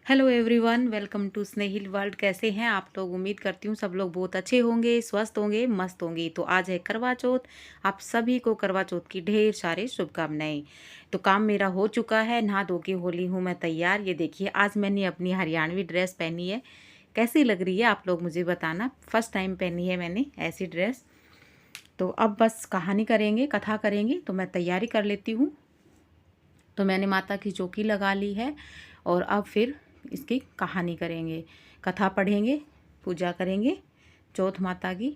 Hello everyone, welcome to Snehil world. कैसे हैं आप लोग? उम्मीद करती हूँ सब लोग बहुत अच्छे होंगे, स्वस्थ होंगे, मस्त होंगे। तो आज है करवा चौथ। आप सभी को करवा चौथ की ढेर सारी शुभकामनाएं। तो काम मेरा हो चुका है, नहा धो के होली हूँ मैं तैयार। ये देखिए, आज मैंने अपनी हरियाणवी ड्रेस पहनी है। कैसी लग रही है आप लोग मुझे बताना। फर्स्ट टाइम पहनी है मैंने ऐसी ड्रेस। तो अब बस कहानी करेंगे, कथा करेंगे, तो मैं तैयारी कर लेती हूँ। तो मैंने माता की चौकी लगा ली है और अब फिर इसकी कहानी करेंगे, कथा पढ़ेंगे, पूजा करेंगे चौथ माता की।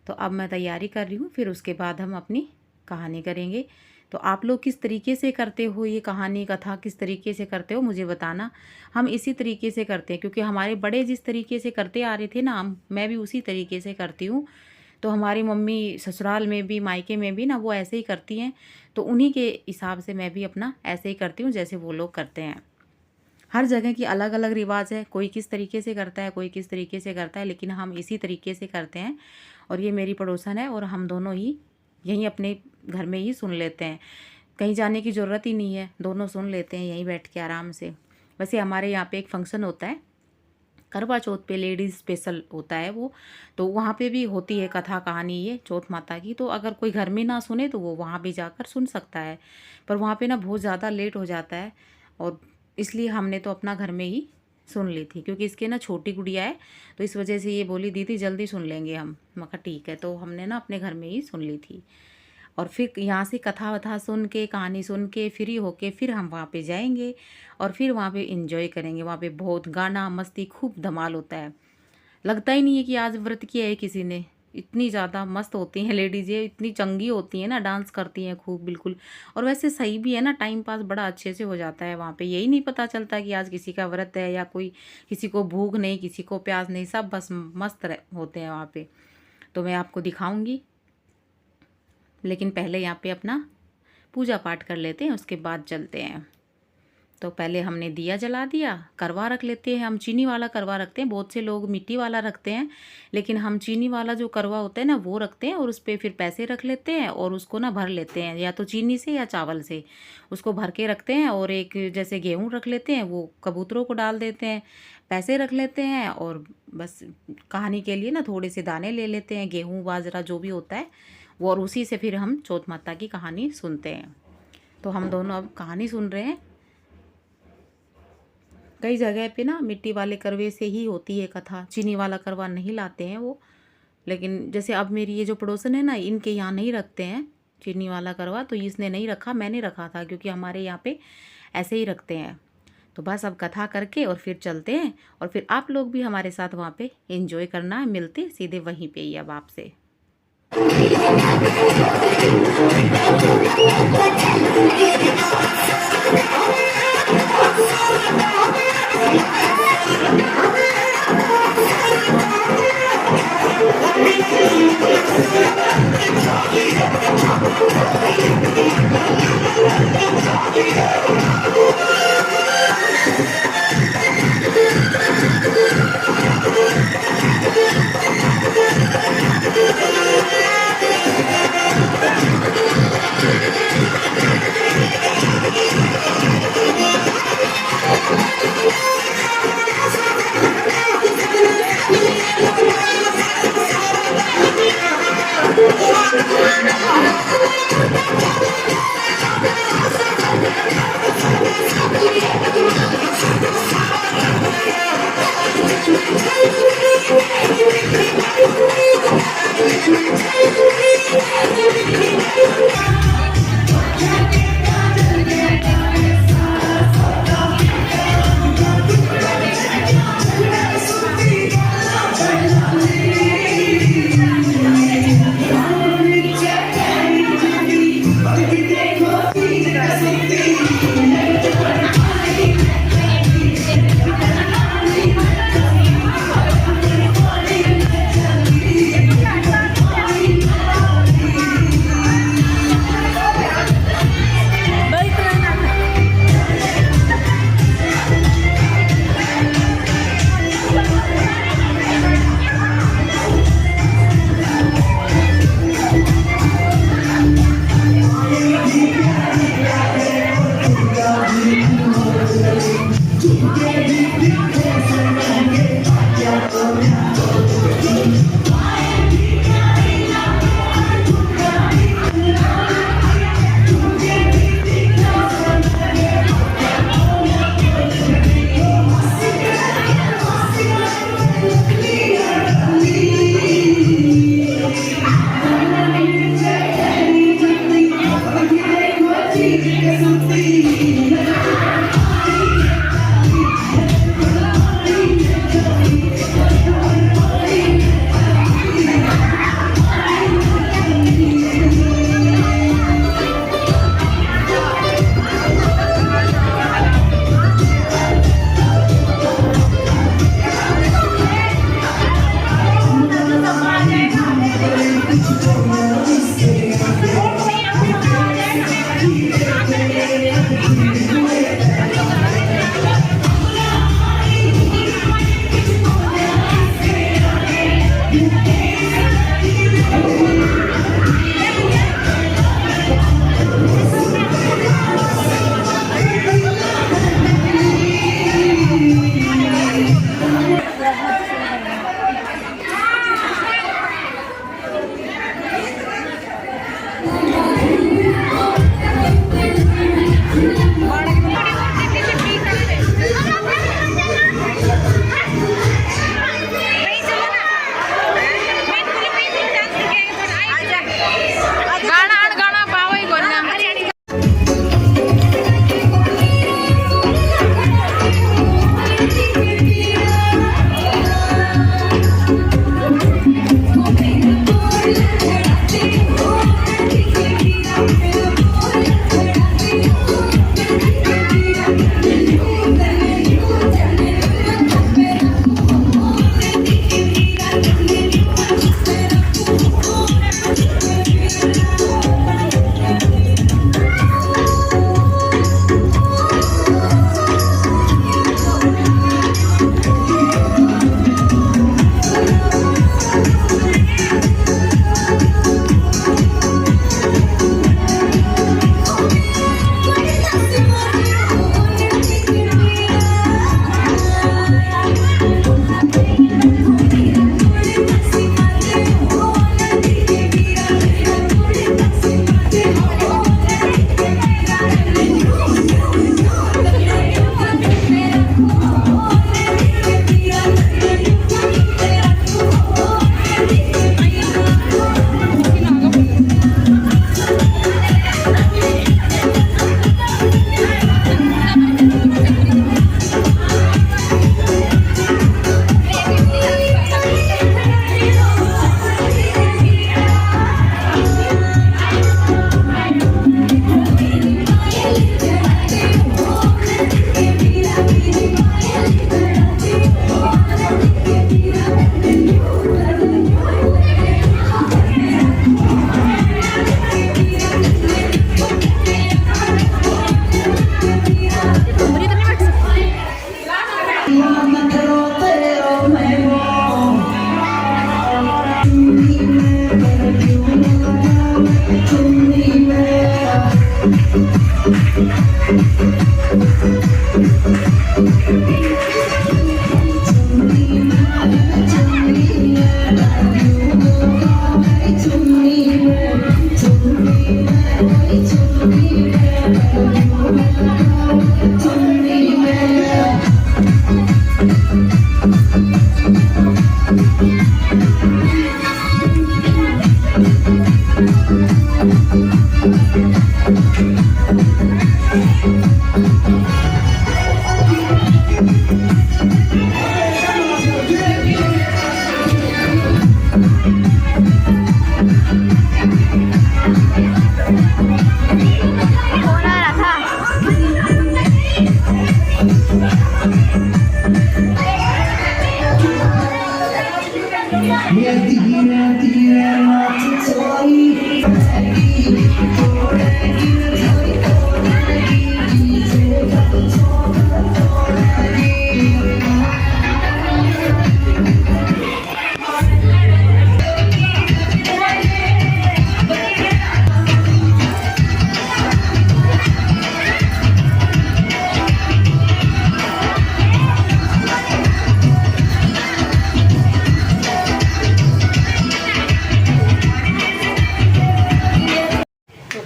तो अब मैं तैयारी कर रही हूँ, फिर उसके बाद हम अपनी कहानी करेंगे। तो आप लोग किस तरीके से करते हो ये कहानी कथा, किस तरीके से करते हो मुझे बताना। हम इसी तरीके से करते हैं, क्योंकि हमारे बड़े जिस तरीके से करते आ रहे थे ना, मैं भी उसी तरीके से करती हूँ। तो हमारी मम्मी ससुराल में भी मायके में भी ना वो ऐसे ही करती हैं। तो उन्हीं के हिसाब से मैं भी अपना ऐसे ही करती हूँ जैसे वो लोग करते हैं। हर जगह की अलग अलग रिवाज है, कोई किस तरीके से करता है, कोई किस तरीके से करता है, लेकिन हम इसी तरीके से करते हैं। और ये मेरी पड़ोसन है और हम दोनों ही यहीं अपने घर में ही सुन लेते हैं। कहीं जाने की ज़रूरत ही नहीं है, दोनों सुन लेते हैं यहीं बैठ के आराम से। वैसे हमारे यहाँ पे एक फंक्शन होता है करवा चौथ पे, लेडीज़ स्पेशल होता है वो। तो वहाँ पे भी होती है कथा कहानी ये चौथ माता की। तो अगर कोई घर में ना सुने तो वो वहाँ भी जाकर सुन सकता है। पर वहाँ पे ना बहुत ज़्यादा लेट हो जाता है, और इसलिए हमने तो अपना घर में ही सुन ली थी, क्योंकि इसके ना छोटी गुड़िया है। तो इस वजह से ये बोली दीदी जल्दी सुन लेंगे हम। मैं कहा ठीक है। तो हमने ना अपने घर में ही सुन ली थी। और फिर यहाँ से कथा वथा सुन के, कहानी सुन के फ्री होके फिर हम वहाँ पे जाएंगे और फिर वहाँ पे इंजॉय करेंगे। वहाँ पे बहुत गाना मस्ती खूब धमाल होता है। लगता ही नहीं है कि आज व्रत किया है किसी ने। इतनी ज़्यादा मस्त होती हैं लेडीज़, ये इतनी चंगी होती हैं ना, डांस करती हैं खूब बिल्कुल। और वैसे सही भी है ना, टाइम पास बड़ा अच्छे से हो जाता है वहाँ पे। यही नहीं पता चलता कि आज किसी का व्रत है या कोई, किसी को भूख नहीं, किसी को प्यास नहीं, सब बस मस्त होते हैं वहाँ पे। तो मैं आपको दिखाऊंगी, लेकिन पहले यहाँ पे अपना पूजा पाठ कर लेते हैं, उसके बाद चलते हैं। तो पहले हमने दिया जला दिया। करवा रख लेते हैं हम, चीनी वाला करवा रखते हैं। बहुत से लोग मिट्टी वाला रखते हैं, लेकिन हम चीनी वाला जो करवा होता है ना वो रखते हैं। और उस पर फिर पैसे रख लेते हैं और उसको ना भर लेते हैं, या तो चीनी से या चावल से उसको भर के रखते हैं। और एक जैसे गेहूँ रख लेते हैं, वो कबूतरों को डाल देते हैं। पैसे रख लेते हैं और बस कहानी के लिए ना थोड़े से दाने ले लेते हैं, गेहूँ बाजरा जो भी होता है वो। और उसी से फिर हम चौथ माता की कहानी सुनते हैं। तो हम दोनों अब कहानी सुन रहे हैं। कई जगह पे ना मिट्टी वाले करवे से ही होती है कथा, चीनी वाला करवा नहीं लाते हैं वो। लेकिन जैसे अब मेरी ये जो पड़ोसन है ना, इनके यहाँ नहीं रखते हैं चीनी वाला करवा। तो इसने नहीं रखा, मैंने रखा था, क्योंकि हमारे यहाँ पे ऐसे ही रखते हैं। तो बस अब कथा करके और फिर चलते हैं। और फिर आप लोग भी हमारे साथ वहाँ पे एंजॉय करना है। मिलते सीधे वहीं पे ही अब आपसे।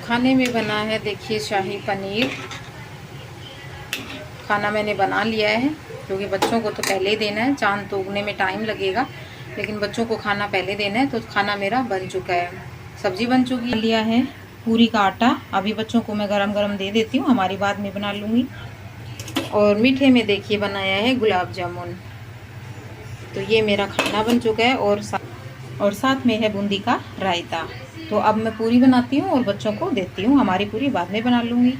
खाने में बना है, देखिए, शाही पनीर। खाना मैंने बना लिया है क्योंकि बच्चों को तो पहले ही देना है। चांद तो उगने में टाइम लगेगा, लेकिन बच्चों को खाना पहले देना है, तो खाना मेरा बन चुका है। सब्जी बन चुकी लिया है, पूरी का आटा। अभी बच्चों को मैं गरम गरम दे देती हूँ, हमारी बाद में बना लूँगी। और मीठे में देखिए बनाया है गुलाब जामुन। तो ये मेरा खाना बन चुका है और साथ में है बूंदी का रायता। तो अब मैं पूरी बनाती हूँ और बच्चों को देती हूँ, हमारी पूरी बाद में बना लूँगी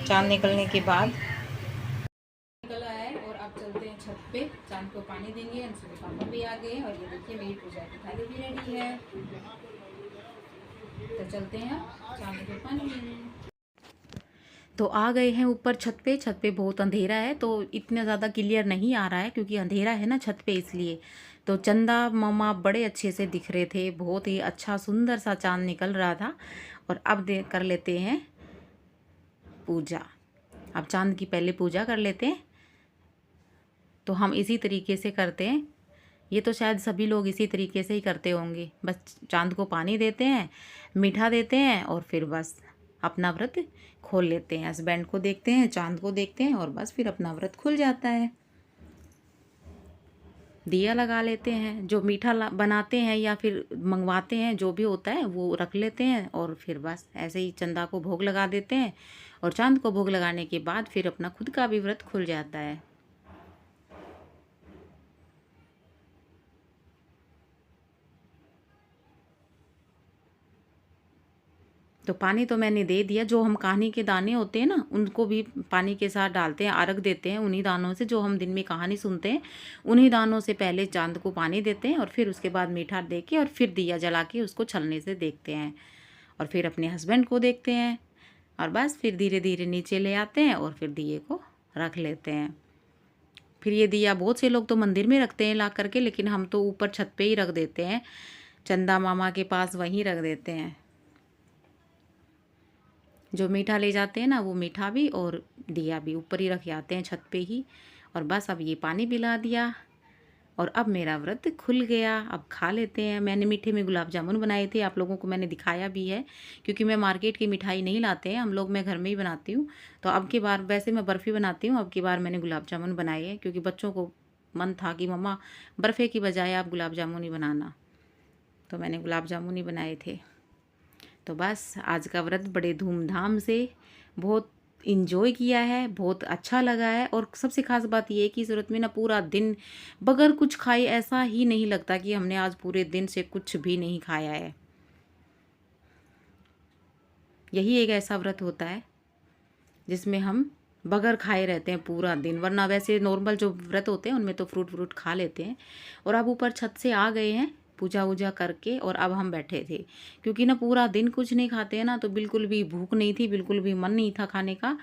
चांद निकलने के बाद। निकल आया है और अब चलते हैं छत पे, चांद को पानी देंगे। अंशु के पापा भी आ गए और ये देखिए मेरी पूजा की थाली भी रेडी है। तो चलते हैं चांद को पानी देंगे। तो आ गए हैं ऊपर छत पे। छत पे बहुत अंधेरा है तो इतना ज़्यादा क्लियर नहीं आ रहा है क्योंकि अंधेरा है ना छत पे, इसलिए। तो चंदा मामा बड़े अच्छे से दिख रहे थे, बहुत ही अच्छा सुंदर सा चांद निकल रहा था। और अब कर लेते हैं पूजा। अब चांद की पहले पूजा कर लेते हैं। तो हम इसी तरीके से करते हैं, ये तो शायद सभी लोग इसी तरीके से ही करते होंगे। बस चांद को पानी देते हैं, मीठा देते हैं और फिर बस अपना व्रत खोल लेते हैं। हस्बैंड को देखते हैं, चांद को देखते हैं और बस फिर अपना व्रत खुल जाता है। दिया लगा लेते हैं, जो मीठा बनाते हैं या फिर मंगवाते हैं, जो भी होता है वो रख लेते हैं और फिर बस ऐसे ही चंदा को भोग लगा देते हैं। और चांद को भोग लगाने के बाद फिर अपना खुद का भी व्रत खुल जाता है। तो पानी तो मैंने दे दिया। जो हम कहानी के दाने होते हैं ना, उनको भी पानी के साथ डालते हैं, अर्घ देते हैं उन्हीं दानों से। जो हम दिन में कहानी सुनते हैं उन्हीं दानों से पहले चांद को पानी देते हैं और फिर उसके बाद मीठा दे के और फिर दिया जला के उसको छलने से देखते हैं। और फिर अपने हस्बैंड को देखते हैं और बस फिर धीरे धीरे नीचे ले आते हैं और फिर दिए को रख लेते हैं। फिर ये दिया बहुत से लोग तो मंदिर में रखते हैं ला करके, लेकिन हम तो ऊपर छत पे ही रख देते हैं, चंदा मामा के पास वहीं रख देते हैं। जो मीठा ले जाते हैं ना, वो मीठा भी और दिया भी ऊपर ही रख आते हैं छत पे ही। और बस अब ये पानी पिला दिया और अब मेरा व्रत खुल गया। अब खा लेते हैं। मैंने मीठे में गुलाब जामुन बनाए थे, आप लोगों को मैंने दिखाया भी है, क्योंकि मैं मार्केट की मिठाई नहीं लाते हैं हम लोग, मैं घर में ही बनाती हूँ। तो अब की बार वैसे मैं बर्फ़ी बनाती हूँ, अब की बार मैंने गुलाब जामुन बनाए हैं क्योंकि बच्चों को मन था कि मम्मा बर्फ़े की बजाय आप गुलाब जामुन ही बनाना, तो मैंने गुलाब जामुन ही बनाए थे। तो बस आज का व्रत बड़े धूमधाम से बहुत इंजॉय किया है, बहुत अच्छा लगा है। और सबसे खास बात ये है कि इस व्रत में ना पूरा दिन बगैर कुछ खाए ऐसा ही नहीं लगता कि हमने आज पूरे दिन से कुछ भी नहीं खाया है। यही एक ऐसा व्रत होता है जिसमें हम बगैर खाए रहते हैं पूरा दिन, वरना वैसे नॉर्मल जो व्रत होते हैं उनमें तो फ्रूट खा लेते हैं। और अब ऊपर छत से आ गए हैं पूजा वूजा करके और अब हम बैठे थे, क्योंकि ना पूरा दिन कुछ नहीं खाते हैं ना, तो बिल्कुल भी भूख नहीं थी, बिल्कुल भी मन नहीं था खाने का।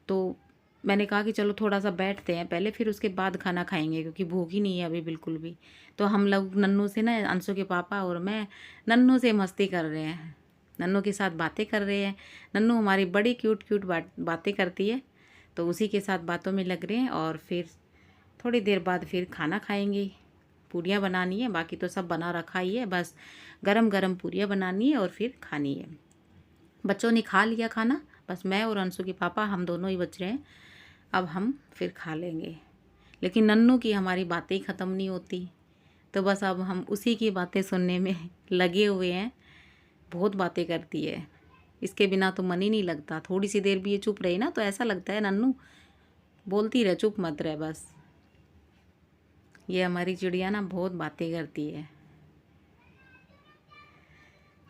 तो मैंने कहा कि चलो थोड़ा सा बैठते हैं पहले, फिर उसके बाद खाना खाएंगे, क्योंकि भूख ही नहीं है अभी बिल्कुल भी। तो हम लोग नन्नू से ना, अंशु के पापा और मैं नन्नू से मस्ती कर रहे हैं, नन्नू के साथ बातें कर रहे हैं। नन्नू हमारी बड़ी क्यूट क्यूट बातें करती है, तो उसी के साथ बातों में लग रहे हैं। और फिर थोड़ी देर बाद फिर खाना खाएंगे। पूरियाँ बनानी है, बाकी तो सब बना रखा ही है, बस गरम गरम पूरियाँ बनानी है और फिर खानी है। बच्चों ने खा लिया खाना, बस मैं और अंशु के पापा हम दोनों ही बच रहे हैं। अब हम फिर खा लेंगे। लेकिन नन्नू की हमारी बातें ही ख़त्म नहीं होती, तो बस अब हम उसी की बातें सुनने में लगे हुए हैं। बहुत बातें करती है, इसके बिना तो मन ही नहीं लगता। थोड़ी सी देर भी ये चुप रही ना तो ऐसा लगता है नन्नू बोलती रहे, चुप मत रहे बस। ये हमारी चिड़िया ना बहुत बातें करती है।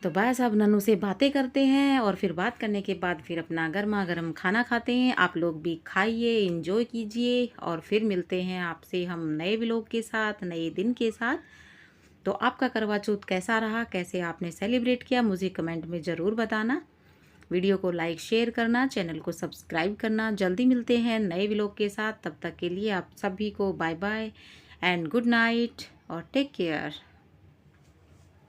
तो बस अब नन्नू से बातें करते हैं और फिर बात करने के बाद फिर अपना गर्मा गर्म खाना खाते हैं। आप लोग भी खाइए, इंजॉय कीजिए और फिर मिलते हैं आपसे हम नए व्लॉग के साथ, नए दिन के साथ। तो आपका करवा चौथ कैसा रहा, कैसे आपने सेलिब्रेट किया, मुझे कमेंट में ज़रूर बताना। वीडियो को लाइक शेयर करना, चैनल को सब्सक्राइब करना। जल्दी मिलते हैं नए व्लॉग के साथ, तब तक के लिए आप सभी को bye bye and good night और टेक केयर।